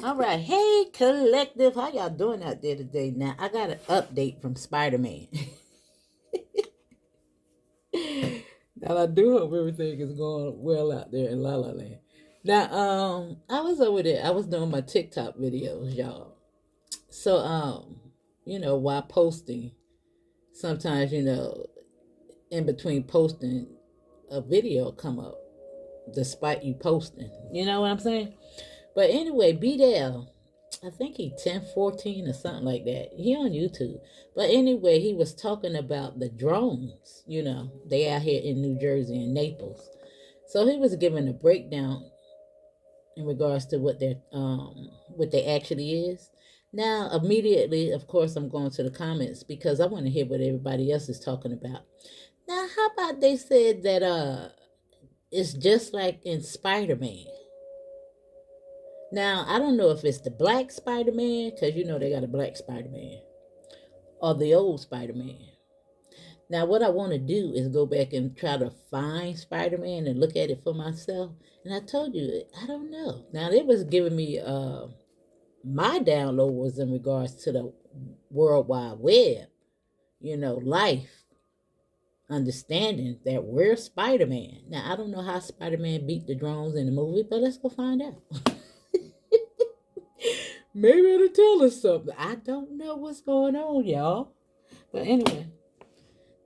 All right. Hey, collective. How y'all doing out there today? Now, I got an update from Spider-Man. Now, I do hope everything is going well out there in La La Land. Now, I was over there. I was doing my TikTok videos, y'all. So, while posting, sometimes, in between posting, a video come up despite you posting. You know what I'm saying? But anyway, BDL, I think he 1014 or something like that. He on YouTube. But anyway, he was talking about the drones. They out here in New Jersey and Naples. So he was giving a breakdown in regards to what they actually is. Now, immediately, of course, I'm going to the comments because I want to hear what everybody else is talking about. Now, how about they said that it's just like in Spider-Man. Now, I don't know if it's the black Spider-Man, because they got a black Spider-Man, or the old Spider-Man. Now, what I want to do is go back and try to find Spider-Man and look at it for myself. And I told you, I don't know. Now, it was giving me, my download was in regards to the World Wide Web, life, understanding that we're Spider-Man. Now, I don't know how Spider-Man beat the drones in the movie, but let's go find out. Maybe it'll tell us something. I don't know what's going on, y'all. But anyway,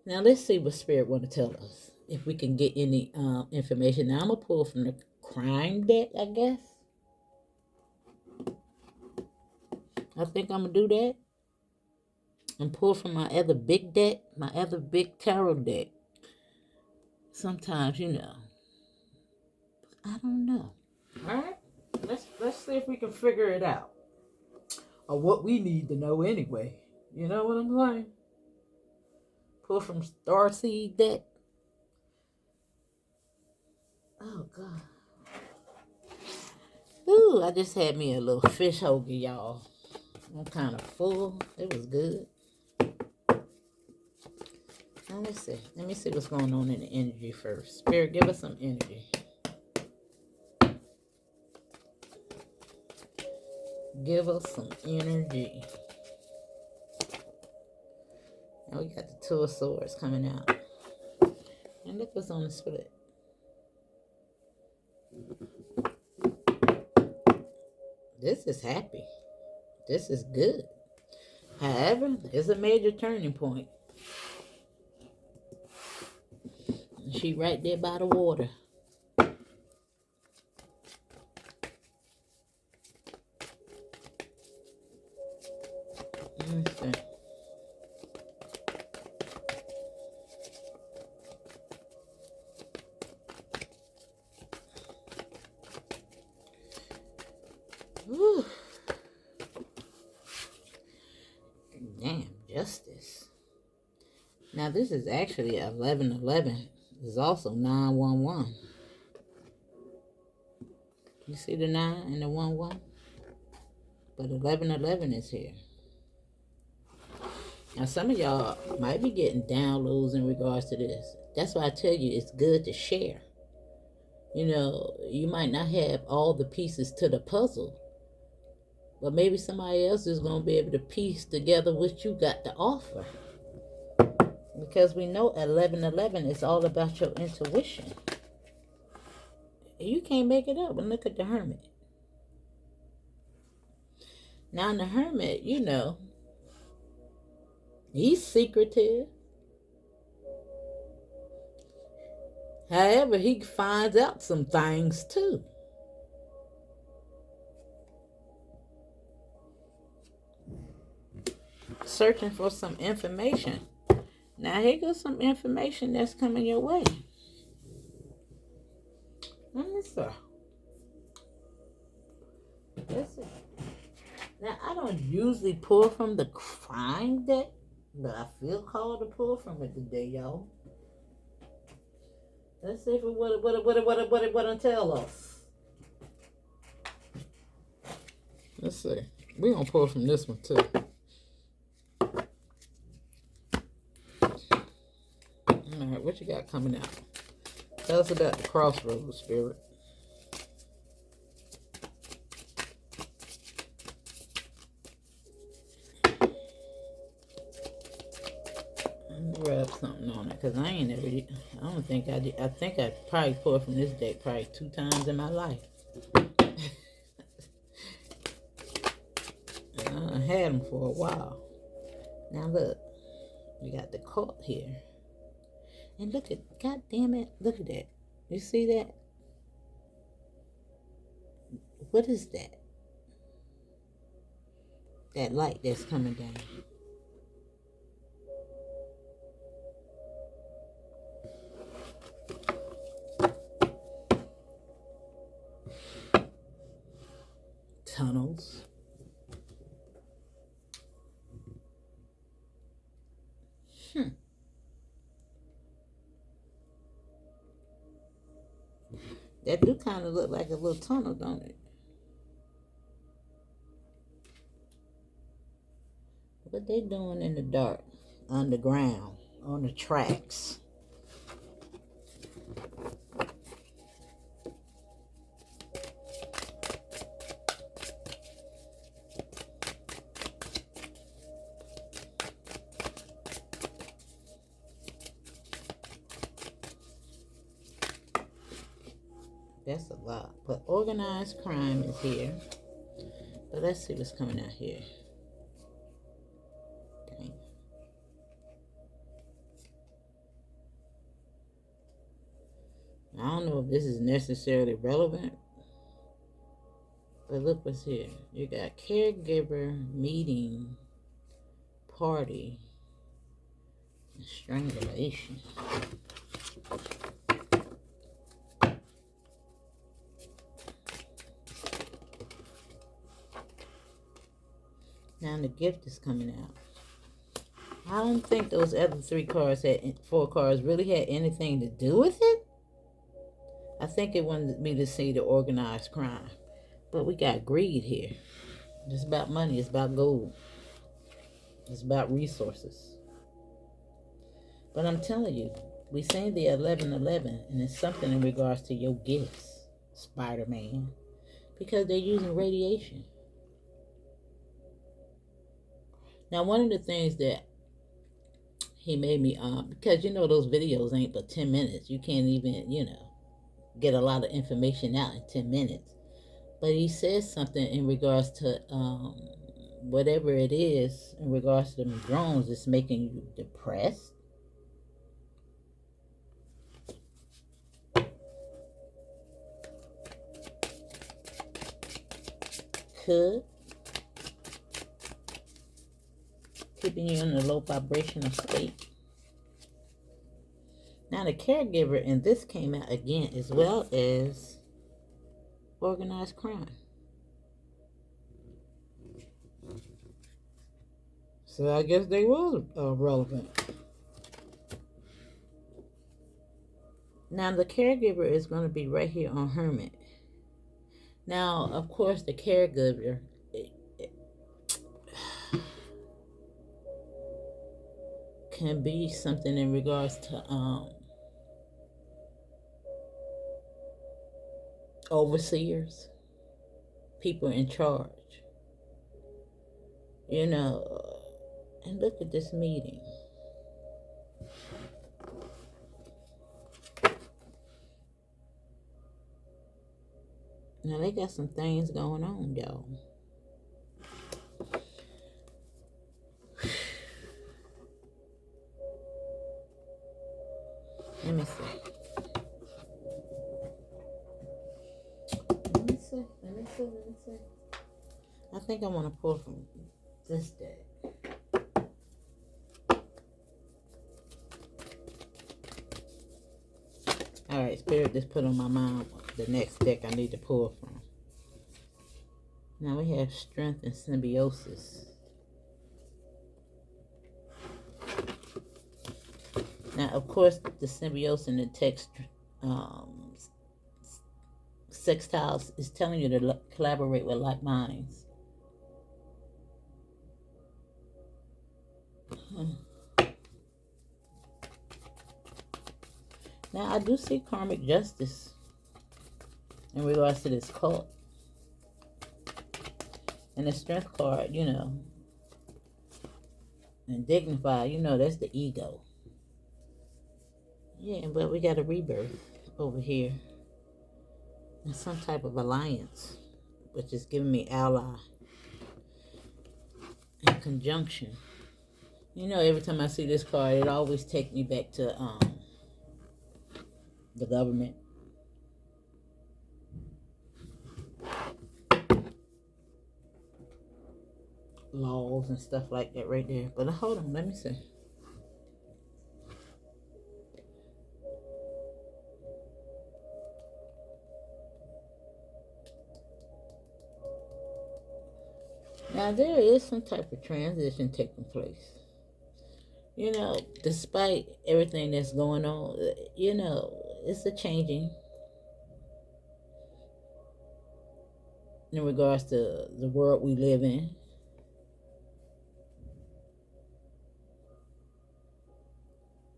now let's see what Spirit want to tell us. If we can get any information. Now I'm going to pull from the crime deck, I guess. I think I'm going to do that. And pull from my other big deck, my other big tarot deck. Sometimes, I don't know. All right? Let's see if we can figure it out. Or what we need to know anyway. You know what I'm saying? Pull from Starseed deck. Oh, God. Ooh, I just had me a little fish hoagie, y'all. I'm kind of full. It was good. Now, let's see. Let me see what's going on in the energy first. Spirit, give us some energy. Give us some energy. Now we got the Two of Swords coming out. And look what's on the split. This is happy. This is good. However, it's a major turning point. She right there by the water. Okay. Whew. Damn, justice. Now this is actually 1111. This is also 911. You see the 9 and the 11? But 1111 is here. Now some of y'all might be getting downloads in regards to this. That's why I tell you it's good to share. You might not have all the pieces to the puzzle. But maybe somebody else is going to be able to piece together what you got to offer. Because we know 1111 is all about your intuition. You can't make it up. And look at the Hermit. Now, the Hermit, he's secretive. However, he finds out some things too. Searching for some information. Now, here goes some information that's coming your way. Let me see. Listen. Now, I don't usually pull from the crime deck, but I feel called to pull from it today, y'all. Let's see if it what tell us. Let's see. We're going to pull from this one, too. All right, what you got coming out? Tell us about the crossroads, Spirit. something on it because I ain't never. I don't think I did. I think I probably pulled from this deck probably 2 times in my life. And I had them for a while. Now look, we got the court here, and look at, God damn it, look at that. You see that? What is that? That light that's coming down. Tunnels. That do kind of look like a little tunnel, don't it? What they doing in the dark, underground, on the tracks? That's a lot. But organized crime is here. But let's see what's coming out here. Dang. I don't know if this is necessarily relevant. But look what's here. You got caregiver meeting, party, and strangulation. Now the gift is coming out. I don't think those other 4 cards really had anything to do with it. I think it wanted me to see the organized crime. But we got greed here. It's about money. It's about gold. It's about resources. But I'm telling you, we seen the 1111, and it's something in regards to your gifts, Spider-Man, because they're using radiation. Now, one of the things that he made me, because you know those videos ain't but 10 minutes. You can't even, get a lot of information out in 10 minutes. But he says something in regards to whatever it is in regards to them drones that's making you depressed. Could. Keeping you in a low vibrational state. Now the caregiver, and this came out again as well as organized crime. So I guess they was relevant. Now the caregiver is going to be right here on Hermit. Now, of course, the caregiver can be something in regards to overseers, people in charge. And look at this meeting. Now they got some things going on, y'all. Let me see. I think I want to pull from this deck. Alright, Spirit just put on my mind the next deck I need to pull from. Now we have Strength and Symbiosis. Now, of course, the symbiosis in the text sextiles is telling you to collaborate with like minds. Now, I do see karmic justice in regards to this cult. And the strength card, and dignified, that's the ego. Yeah, but we got a rebirth over here. And some type of alliance, which is giving me ally and conjunction. You know, every time I see this card, it always takes me back to the government. Laws and stuff like that right there. But hold on, let me see. Now, there is some type of transition taking place. You know, despite everything that's going on, you know, it's a changing in regards to the world we live in.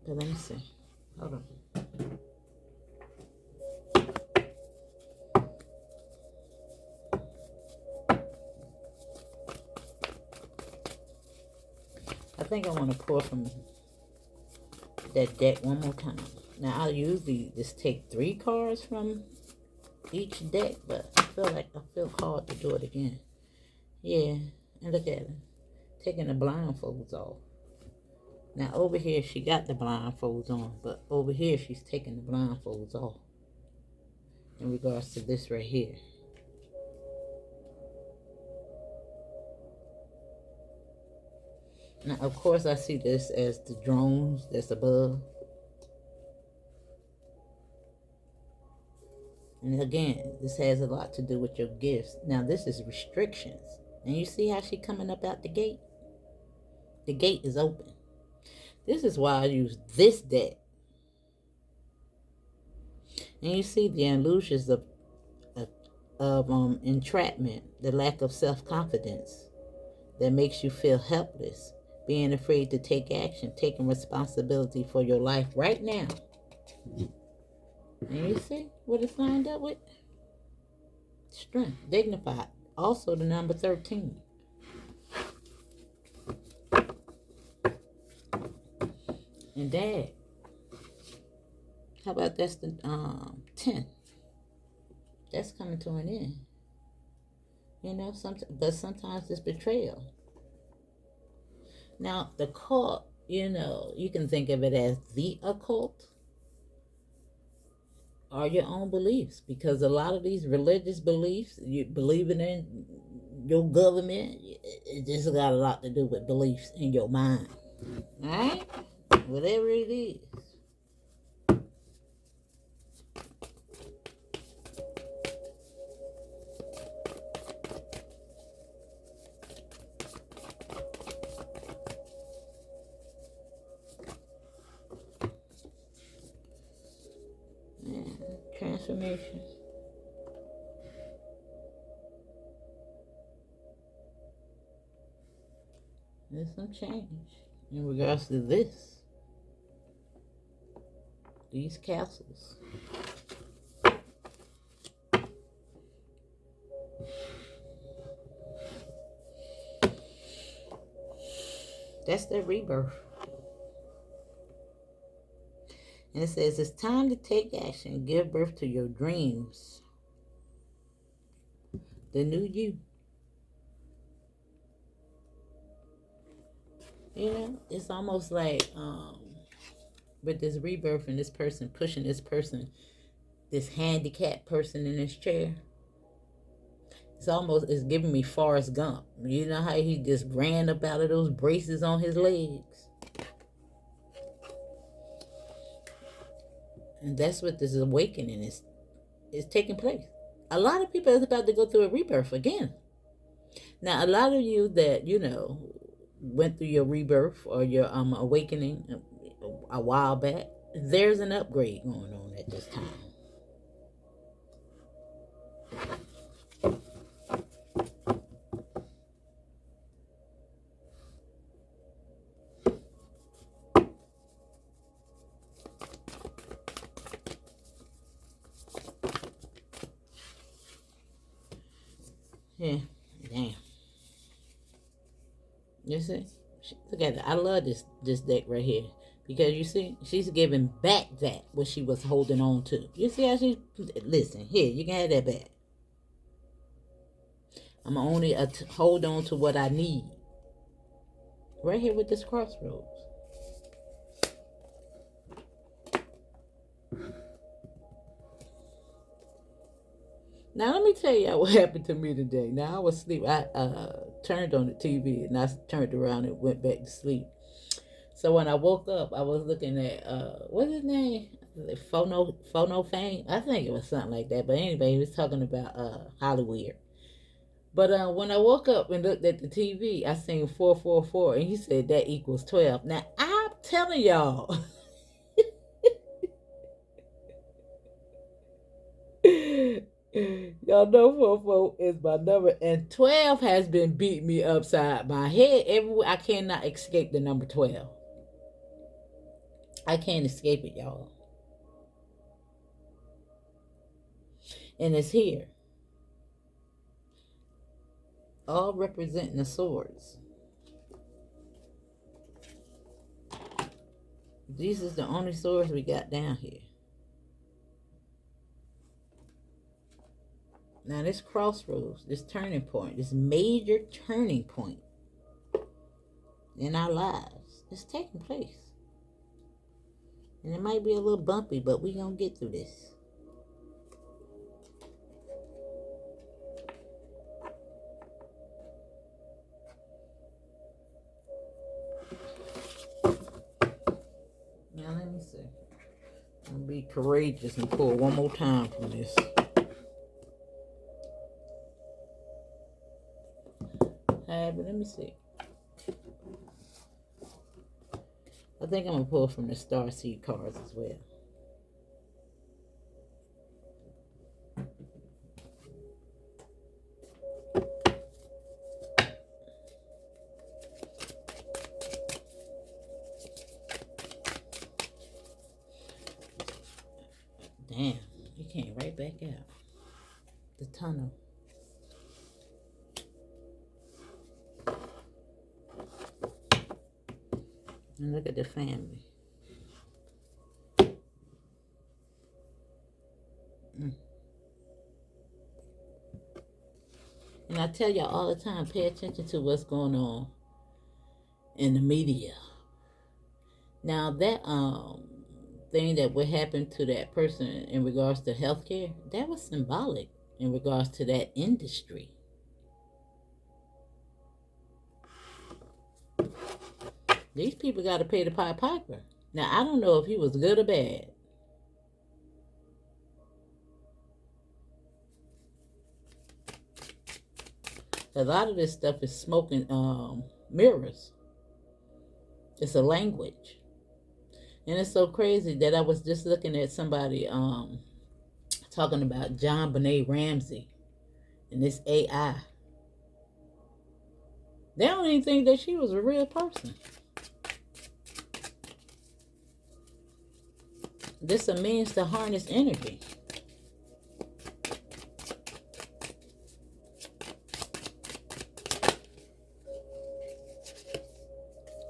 But let me see. Hold on. I think I want to pour from that deck one more time. Now, I usually just take 3 cards from each deck, but I feel called to do it again. Yeah, and look at it. Taking the blindfolds off. Now, over here, she got the blindfolds on, but over here, she's taking the blindfolds off in regards to this right here. Now, of course, I see this as the drones that's above. And again, this has a lot to do with your gifts. Now, this is restrictions. And you see how she coming up out the gate? The gate is open. This is why I use this deck. And you see the illusions of entrapment, the lack of self-confidence that makes you feel helpless, being afraid to take action, taking responsibility for your life right now. And you see what it's lined up with? Strength, dignified. Also the number 13. And dad. How about that's the 10? That's coming to an end. You know, but sometimes it's betrayal. Now, the cult, you know, you can think of it as the occult or your own beliefs, because a lot of these religious beliefs, you believing in your government, it just got a lot to do with beliefs in your mind. All right? Whatever it is. Yeah, transformation. There's some change in regards to this. These castles. That's their rebirth. And it says it's time to take action, give birth to your dreams. The new you. You know, it's almost like with this rebirth and this person pushing this person, this handicapped person in this chair. It's giving me Forrest Gump. You know how he just ran up out of those braces on his legs? And that's what this awakening is taking place. A lot of people is about to go through a rebirth again. Now, a lot of you that, you know, went through your rebirth or your awakening a while back, there's an upgrade going on at this time. Yeah, damn. You see? Look at it. I love this deck right here. Because you see, she's giving back that what she was holding on to. You see how she, listen, here, you can have that back. I'm only hold on to what I need. Right here with this crossroads. Now let me tell y'all what happened to me today. Now I was asleep. I turned on the TV and I turned around and went back to sleep. So when I woke up, I was looking at what's his name? Phono Fame. I think it was something like that. But anyway, he was talking about Hollywood. But when I woke up and looked at the TV, I seen 444, and he said that equals 12. Now I'm telling y'all. Y'all know 44 is my number, and 12 has been beating me upside my head everywhere. I cannot escape the number 12. I can't escape it, y'all. And it's here. All representing the swords. These is the only swords we got down here. Now this crossroads, this turning point, this major turning point in our lives is taking place. And it might be a little bumpy, but we're going to get through this. Now let me see. I'm going to be courageous and pull one more time from this. But let me see. I think I'm going to pull from the Star Seed cards as well. Damn, you came right back out. The tunnel. And look at the family. And I tell y'all all the time, pay attention to what's going on in the media. Now that thing that would happen to that person in regards to healthcare, that was symbolic in regards to that industry. These people got to pay the Pied Piper. Now, I don't know if he was good or bad. A lot of this stuff is smoke and mirrors. It's a language. And it's so crazy that I was just looking at somebody talking about John Benet Ramsey and this AI. They don't even think that she was a real person. This a means to harness energy.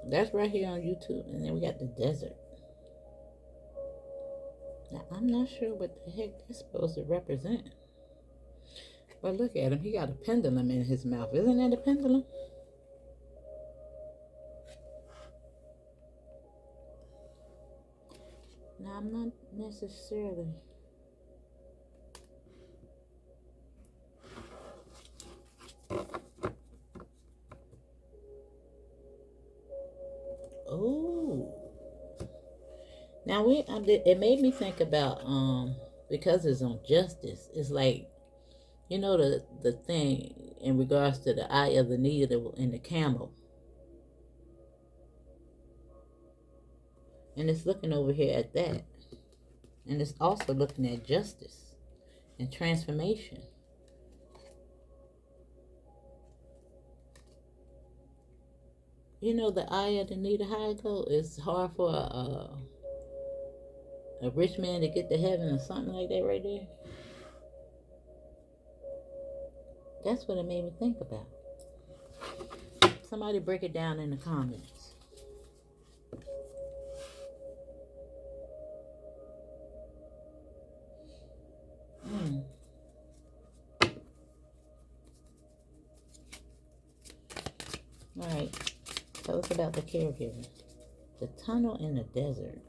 That's right here on YouTube. And then we got the desert. Now, I'm not sure what the heck that's supposed to represent. But look at him. He got a pendulum in his mouth. Isn't that a pendulum? Now, I'm not necessarily... Oh. Now, it made me think about, because it's on justice, it's like, you know, the thing in regards to the eye of the needle and the camel. And it's looking over here at that. And it's also looking at justice and transformation. You know, the eye of the needle, how it goes, it's hard for a rich man to get to heaven or something like that right there. That's what it made me think about. Somebody break it down in the comments. Hmm. All right. Tell us about the caregiver. The tunnel in the desert.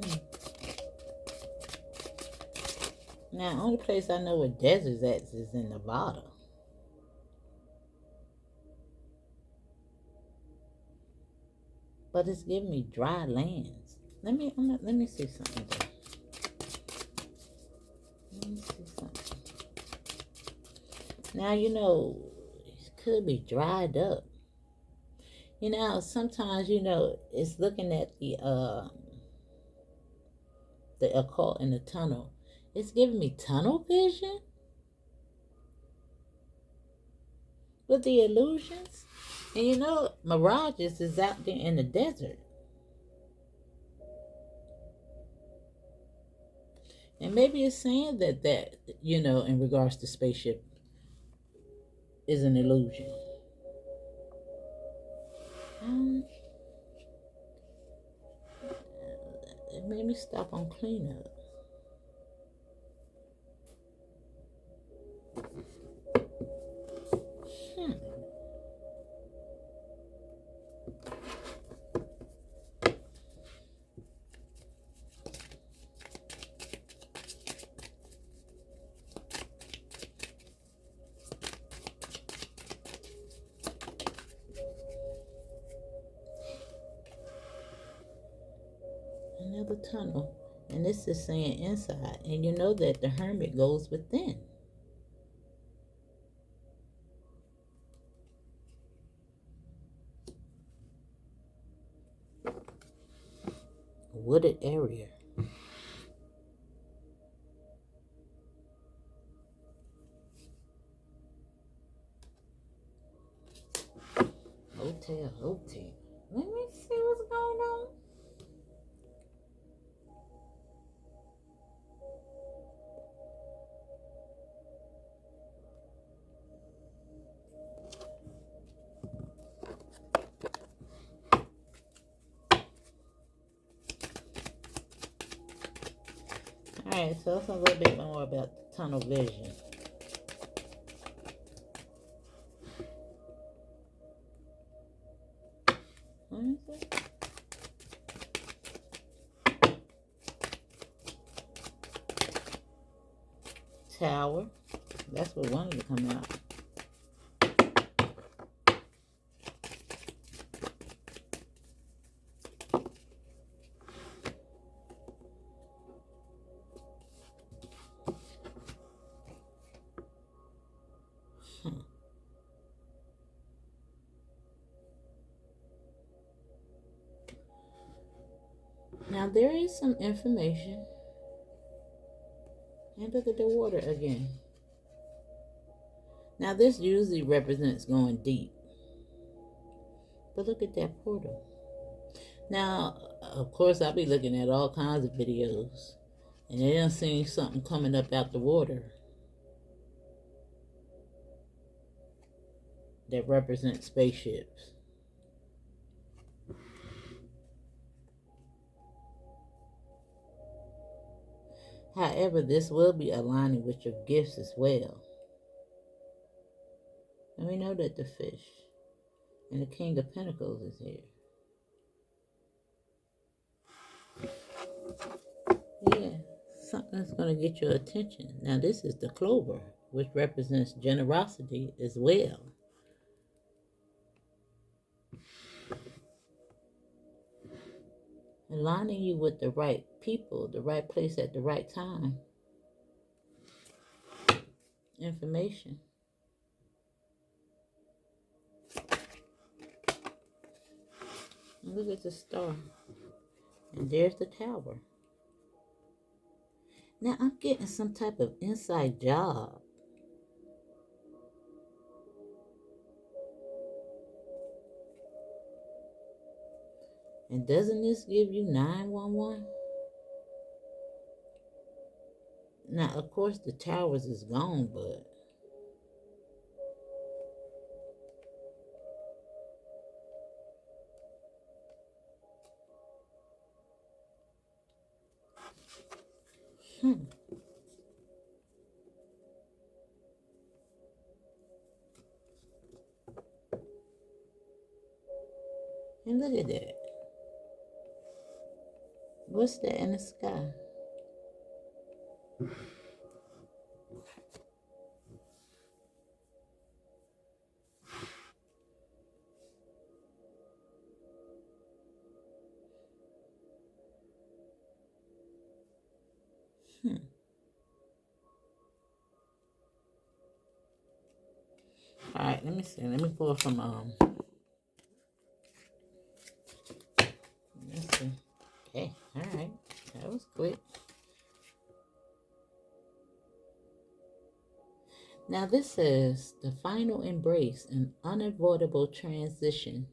Hmm. Now, only place I know where deserts at is in Nevada. But it's giving me dry lands. Let me see something. Let me see something. Now it could be dried up. Sometimes it's looking at the occult in the tunnel. It's giving me tunnel vision with the illusions. And mirages is out there in the desert. And maybe it's saying that in regards to spaceship is an illusion. Um, it made me stop on cleanup. Hmm. Another tunnel. And this is saying inside. And you know that the hermit goes within. Wooded area. Hotel. Let me see what's going on. Alright, so let's a little bit more about the tunnel vision. What is it? Tower. That's what wanted to come out. Now there is some information. And look at the water again. Now this usually represents going deep. But look at that portal. Now, of course, I'll be looking at all kinds of videos. And they done seen something coming up out the water that represents spaceships. However, this will be aligning with your gifts as well. And we know that the fish and the King of Pentacles is here. Yeah, something's going to get your attention. Now, this is the clover, which represents generosity as well. Aligning you with the right people, the right place at the right time. Information. And look at the star. And there's the tower. Now I'm getting some type of inside job. And doesn't this give you 911? Now, of course, the towers is gone, but Hmm. And look at that. What's that in the sky? Hmm. All right, let me see. Let me pull from let's see. Okay, all right. That was quick. Now this says the final embrace, an unavoidable transition,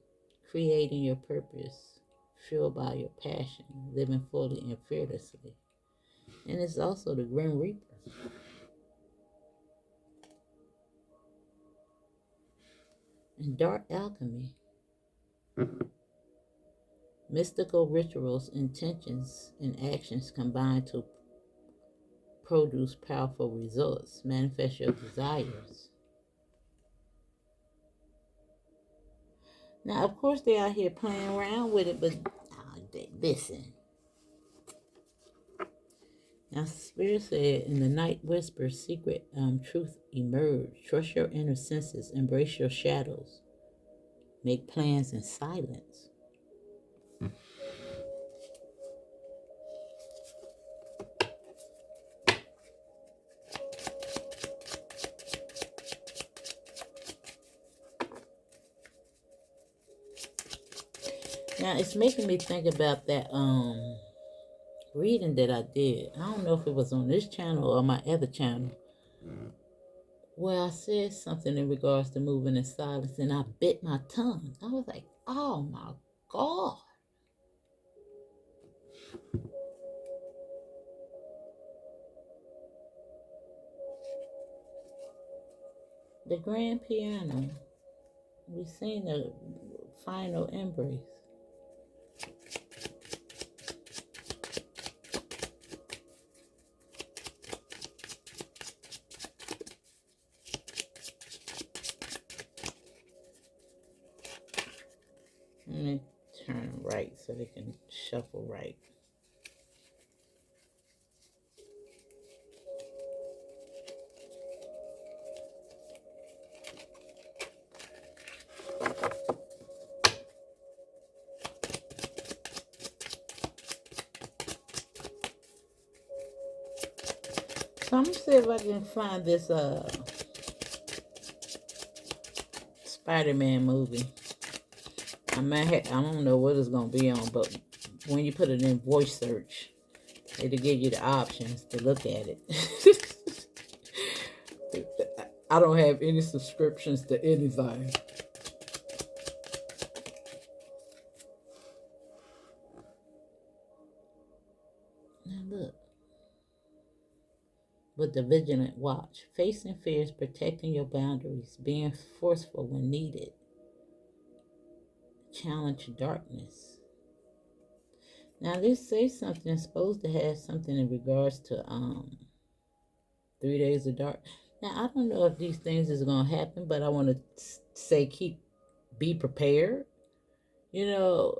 creating your purpose, fueled by your passion, living fully and fearlessly. And it's also the Grim Reaper. And dark alchemy, mystical rituals, intentions, and actions combine to produce powerful results. Manifest your desires. Now, of course, they're out here playing around with it, but listen. Now, Spirit said, in the night whisper, secret truth emerge. Trust your inner senses. Embrace your shadows. Make plans in silence. Now, it's making me think about that reading that I did. I don't know if it was on this channel or my other channel. Well, I said something in regards to moving in silence, and I bit my tongue. I was like, oh my God. The grand piano. We seen the final embrace. Let me turn right so they can shuffle right. So I'm gonna see if I can find this Spider-Man movie. I don't know what it's gonna be on, but when you put it in voice search, it'll give you the options to look at it. I don't have any subscriptions to anything. Now look. With the vigilant watch, facing fears, protecting your boundaries, being forceful when needed, challenge darkness. Now this says something it's supposed to have something in regards to 3 days of dark. Now I don't know if these things is gonna happen, but I want to say be prepared. You know,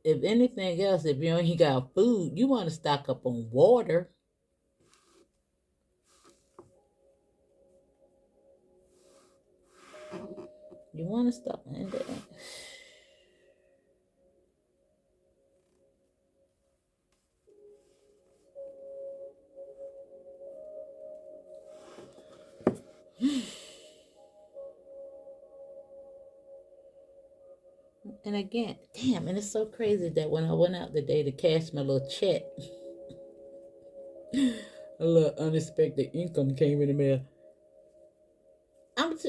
if anything else, if you ain't got food, you want to stock up on water. You want to stop and and again, damn, and it's so crazy that when I went out today to cash my little check, a little unexpected income came in the mail.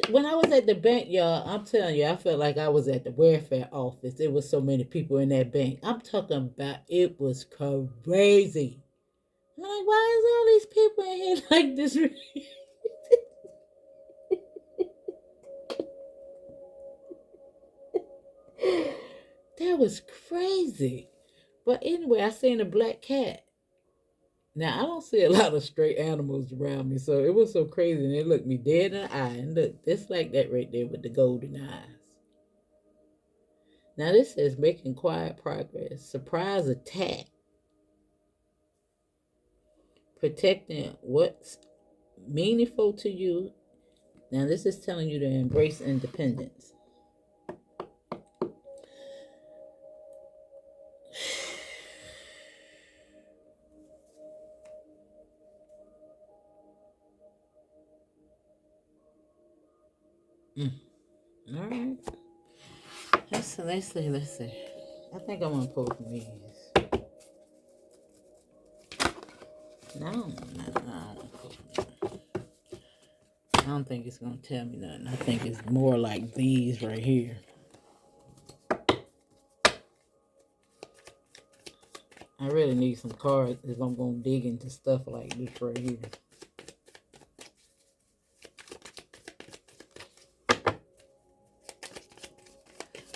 When I was at the bank, y'all, I'm telling you, I felt like I was at the welfare office. There was so many people in that bank. I'm talking about it was crazy. I'm like, why is all these people in here like this? That was crazy. But anyway, I seen a black cat. Now I don't see a lot of stray animals around me, so it was so crazy. And it looked me dead in the eye, and look, it's like that right there with the golden eyes. Now this says making quiet progress, surprise attack, protecting what's meaningful to you. Now this is telling you to embrace independence. Mm. All right. Let's see. I think I'm gonna pull from these. No. I don't think it's gonna tell me nothing. I think it's more like these right here. I really need some cards if I'm gonna dig into stuff like this right here.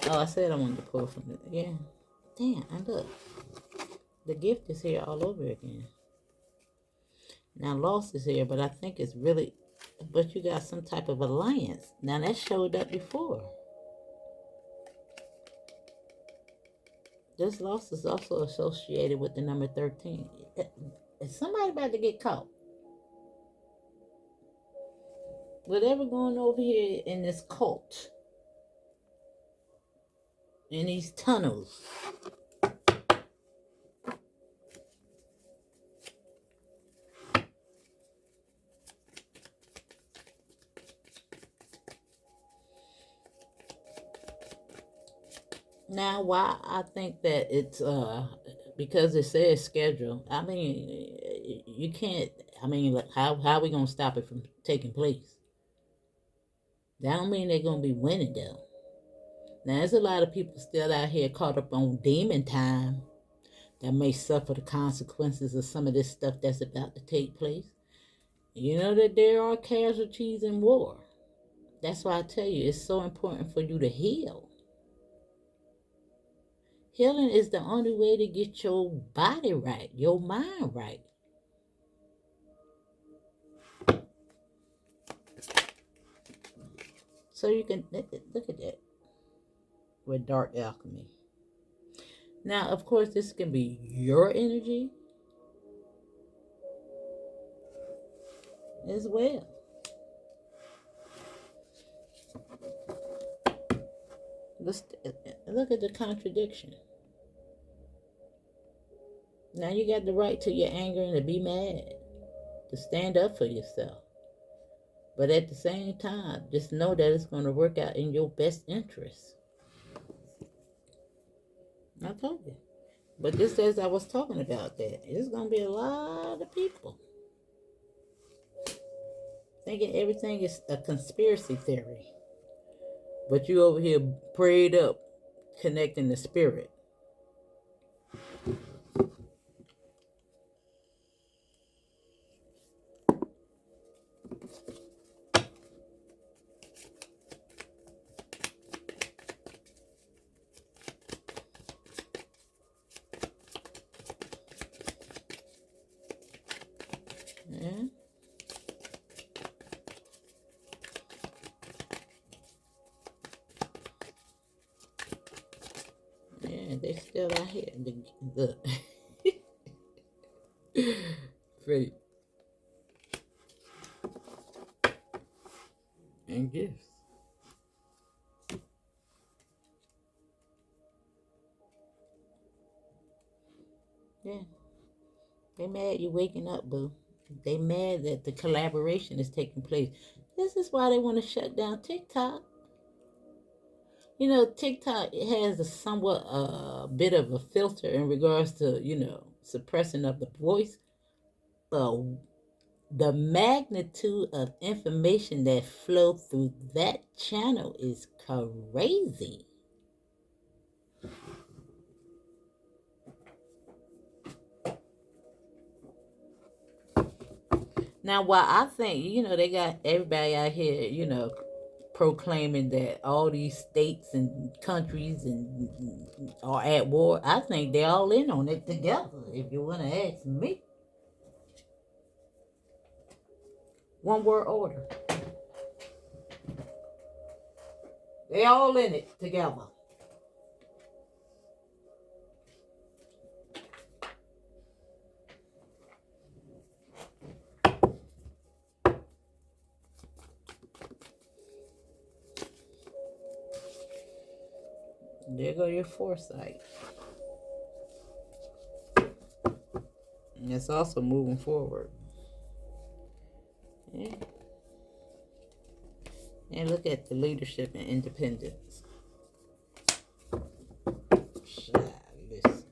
Oh, I said I wanted to pull from it. Yeah. Damn, and look. The gift is here all over again. Now, loss is here, but I think it's really, but you got some type of alliance. Now, that showed up before. This loss is also associated with the number 13. Is somebody about to get caught? Whatever going over here in this cult, in these tunnels. Now, why I think that it's because it says schedule. I mean, you can't. I mean, like, how are we gonna stop it from taking place? That don't mean they're gonna be winning though. Now, there's a lot of people still out here caught up on demon time that may suffer the consequences of some of this stuff that's about to take place. You know that there are casualties in war. That's why I tell you it's so important for you to heal. Healing is the only way to get your body right, your mind right. So you can look at that with dark alchemy. Now, of course, this can be your energy as well. Let's look at the contradiction. Now you got the right to your anger and to be mad, to stand up for yourself. But at the same time, just know that it's going to work out in your best interest. I told you. But just as I was talking about that, it's going to be a lot of people thinking everything is a conspiracy theory. But you over here prayed up, connecting the spirit. Yeah. Yeah, they still out here. Look. Faith and gifts. Yeah. They mad you waking up, boo. They mad that the collaboration is taking place. This is why they want to shut down TikTok. You know, TikTok has a somewhat bit of a filter in regards to, suppressing of the voice. But the magnitude of information that flow through that channel is crazy. Now, while I think, they got everybody out here, proclaiming that all these states and countries are at war, I think they're all in on it together, if you want to ask me. One word order. They all in it together. There go your foresight. And it's also moving forward. Yeah. And look at the leadership and independence. Child, listen.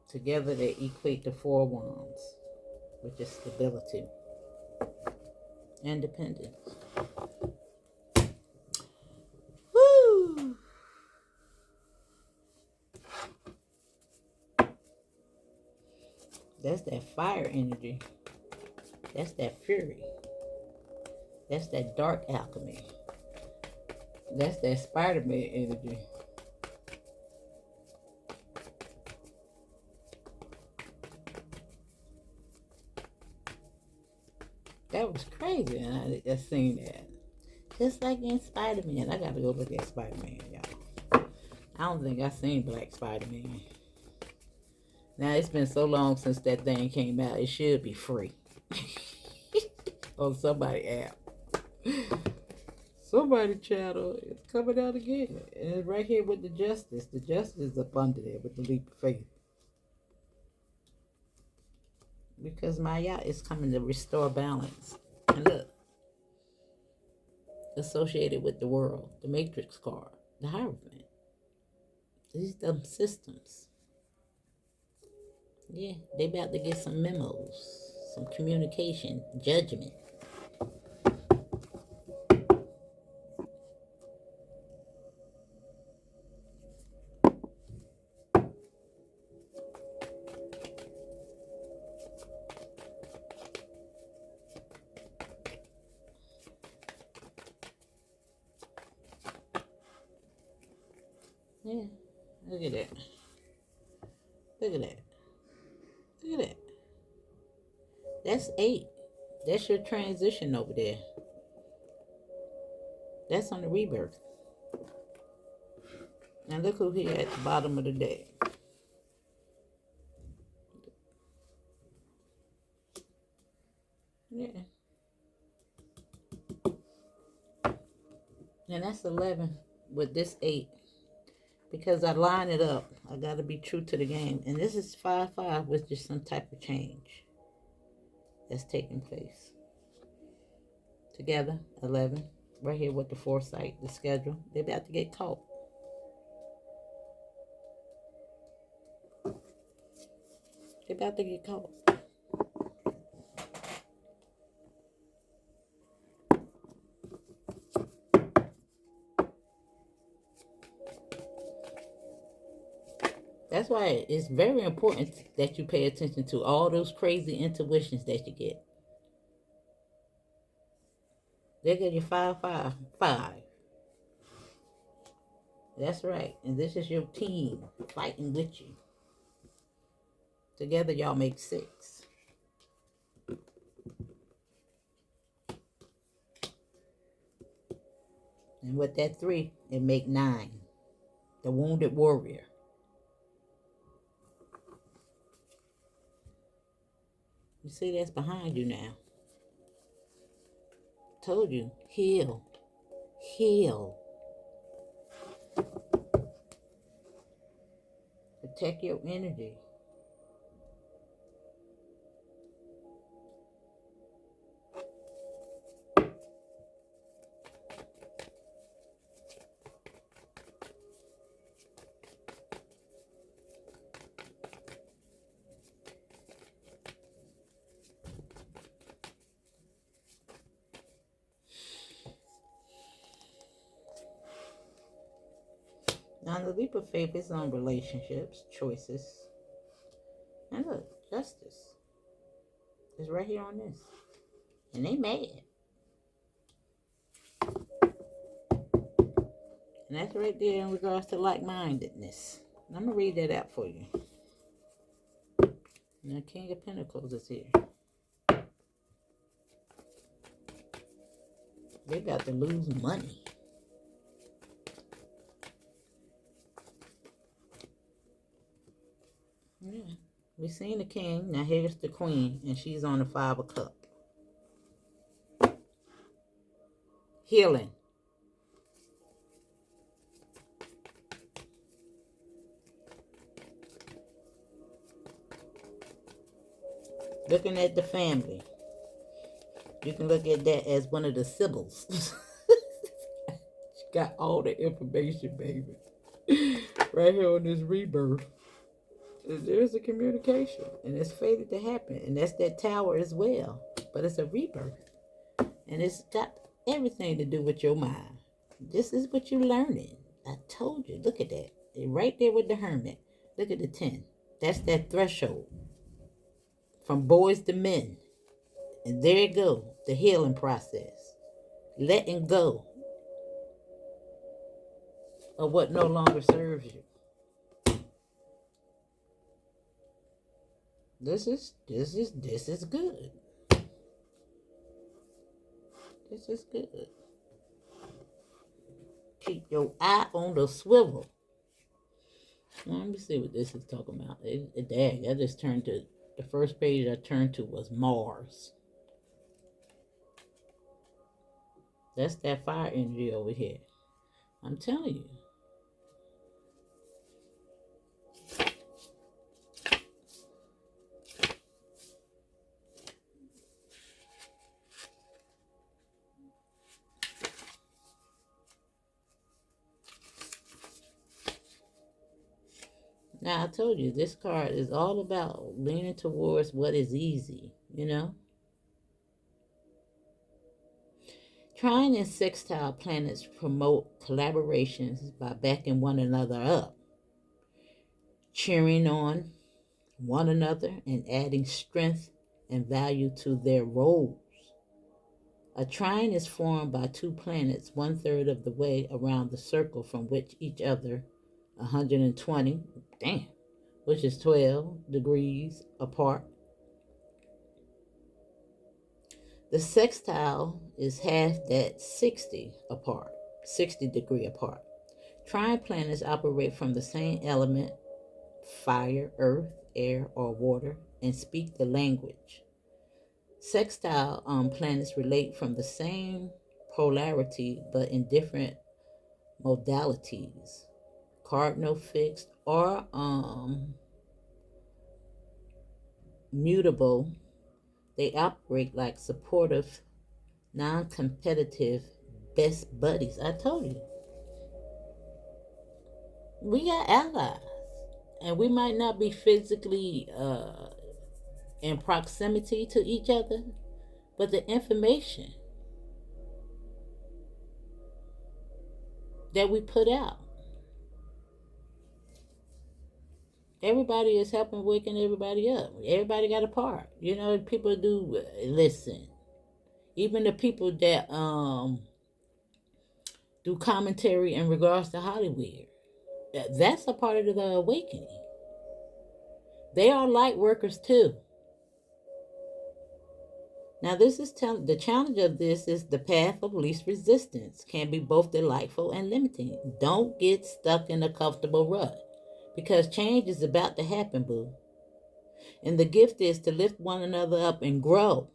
Together they equate to 4 wands, which is stability, independence. Woo! That's that fire energy. That's that fury. That's that dark alchemy. That's that Spider-Man energy. That was crazy, and I seen that. Just like in Spider-Man. I gotta go look at Spider-Man, y'all. I don't think I seen Black Spider-Man. Now, it's been so long since that thing came out. It should be free. On somebody app. Somebody channel. It's coming out again. And it's right here with the Justice. The Justice is up under there with the leap of faith. Because Maya is coming to restore balance. And look. Associated with the world. The Matrix card. The Hierophant. These them systems. Yeah, they about to get some memos. Some communication. Judgment. Yeah, look at that. Look at that. Look at that. That's 8. That's your transition over there. That's on the rebirth. And look who here at the bottom of the deck. Yeah. And that's 11 with this 8. Because I line it up. I got to be true to the game. And this is 5-5 with just some type of change that's taking place. Together, 11. Right here with the foresight, the schedule. They're about to get caught. They're about to get caught. That's why it's very important that you pay attention to all those crazy intuitions that you get. They get you 5-5-5. That's right. And this is your team fighting with you. Together y'all make 6. And with that 3, it make 9. The wounded warrior. You see that's behind you now. Told you. Heal. Heal. Protect your energy. Now, the leap of faith is on relationships, choices, and look, justice is right here on this. And they mad. And that's right there in regards to like-mindedness. And I'm going to read that out for you. Now, King of Pentacles is here. They about to lose money. Yeah. We seen the king. Now here's the queen. And she's on the 5 of cups. Healing. Looking at the family. You can look at that as one of the Sibyls. She got all the information, baby. Right here on this rebirth. There's a communication. And it's fated to happen. And that's that tower as well. But it's a rebirth. And it's got everything to do with your mind. This is what you're learning. I told you. Look at that. Right there with the hermit. Look at the 10. That's that threshold. From boys to men. And there you go. The healing process. Letting go of what no longer serves you. This is good. This is good. Keep your eye on the swivel. Well, let me see what this is talking about. I just turned to the first page I turned to was Mars. That's that fire energy over here. I'm telling you. Now, I told you, this card is all about leaning towards what is easy, you know? Trine and sextile planets promote collaborations by backing one another up, cheering on one another, and adding strength and value to their roles. A trine is formed by two planets 1/3 of the way around the circle from which each other 120, which is 12 degrees apart. The sextile is half that 60 degree apart. Trine planets operate from the same element, fire, earth, air, or water, and speak the language. Sextile planets relate from the same polarity but in different modalities. Cardinal, fixed, or mutable, they operate like supportive, non-competitive best buddies. I told you. We got allies. And we might not be physically in proximity to each other, but the information that we put out, everybody is helping waking everybody up. Everybody got a part. You know, people do listen. Even the people that do commentary in regards to Hollywood, that's a part of the awakening. They are light workers too. Now, this is the challenge of this is the path of least resistance can be both delightful and limiting. Don't get stuck in a comfortable rut because change is about to happen, boo. And the gift is to lift one another up and grow.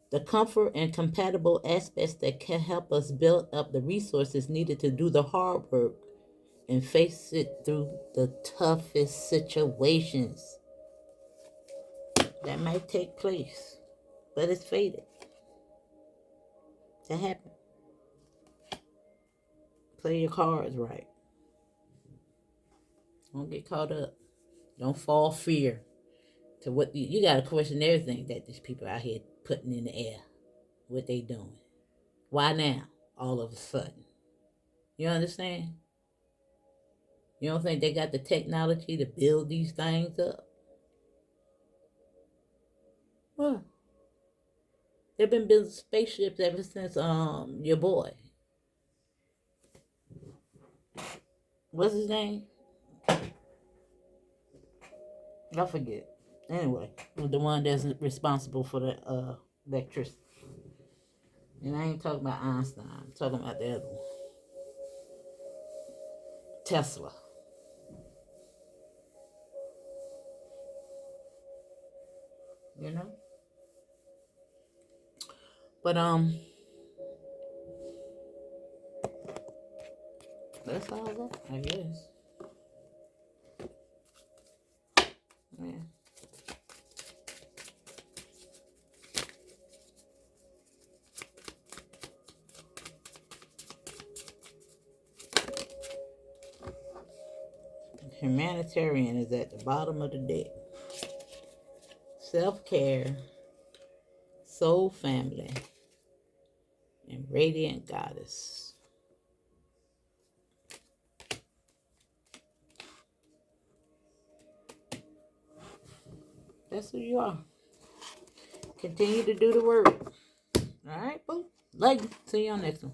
The comfort and compatible aspects that can help us build up the resources needed to do the hard work and face it through the toughest situations. That might take place, but it's fated to happen. Play your cards right. Don't get caught up. Don't fall fear to what you got to question everything that these people out here putting in the air. What they doing? Why now? All of a sudden, You understand? You don't think they got the technology to build these things up? Well, they've been building spaceships ever since your boy. What's his name? I forget. Anyway, the one that's responsible for the electricity. And I ain't talking about Einstein. I'm talking about the other one. Tesla. You know? But that's all that, I guess. Yeah. Humanitarian is at the bottom of the deck. Self-care, soul family, and radiant goddess. That's who you are. Continue to do the work. All right, boo. Like, see you on next one.